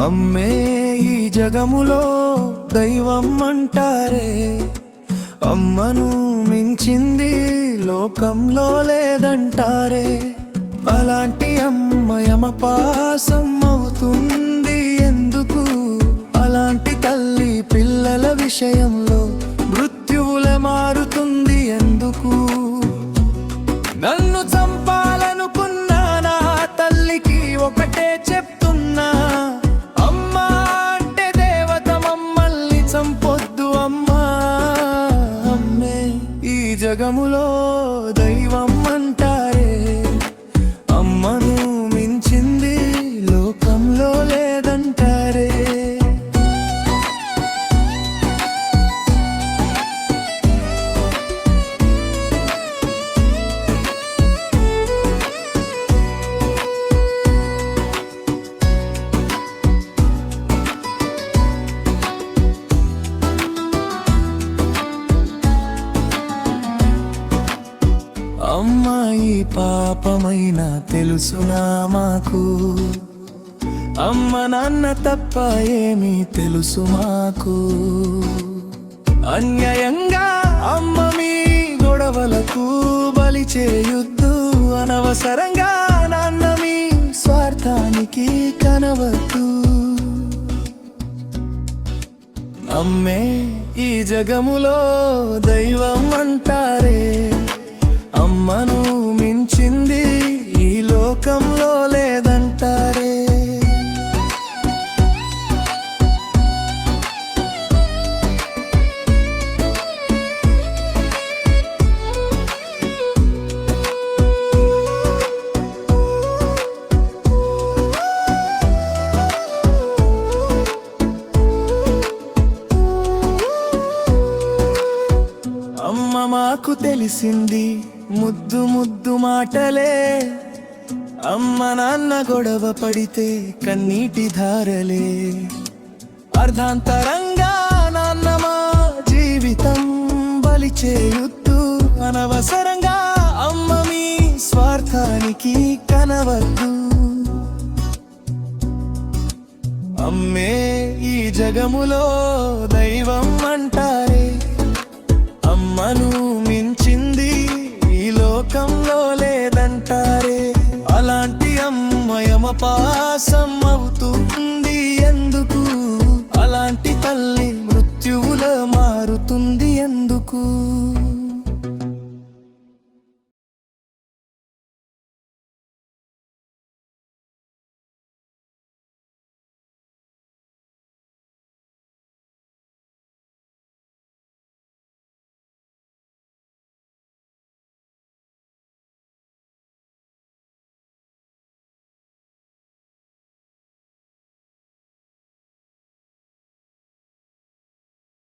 అమ్మే ఈ జగములో దైవం అంటారే, అమ్మను మించింది లోకంలో లేదంటారే. అలాంటి అమ్మ యమపాసం అవుతుంది ఎందుకు? అలాంటి తల్లి పిల్లల విషయంలో మృత్యువులే మారుతుంది ఎందుకు? నన్ను చంపాలనుకున్నా నా తల్లికి ఒకటే చెప్తున్నా, అమ్మా అంటే దేవత, మమ్మల్ని చంపొద్దు అమ్మా. అమ్మే ఈ జగములో దైవం అంటారే, అమ్మను మించింది లోకంలో లేదంటారే. అమ్మాయి పాపమైనా తెలుసునా మాకు? అమ్మ నాన్న తప్ప ఏమీ తెలుసు మాకు? అన్యాయంగా అమ్మ మీ గొడవలకు బలి చేయొద్దు, అనవసరంగా నాన్న మీ స్వార్థానికి కనవద్దు. అమ్మే ఈ జగములో దైవం అంటారే, అమ్మను మించింది ఈ లోకంలో లేదంటారే. అమ్మ మాకు తెలిసింది ముద్దు ముద్దు మాటలే, అమ్మ నాన్న గొడవ పడితే కన్నీటి ధారలే. అర్ధాంతరంగా నాన్న మా జీవితం బలి చేయొద్దు, అనవసరంగా అమ్మ మీ స్వార్థానికి కనవద్దు. అమ్మే ఈ జగములో దైవం అంటారే, అమ్మను మించింది ఈ లోకంలో లేదంటారే. అలాంటి అమ్మ యమపాసం అవుతుంది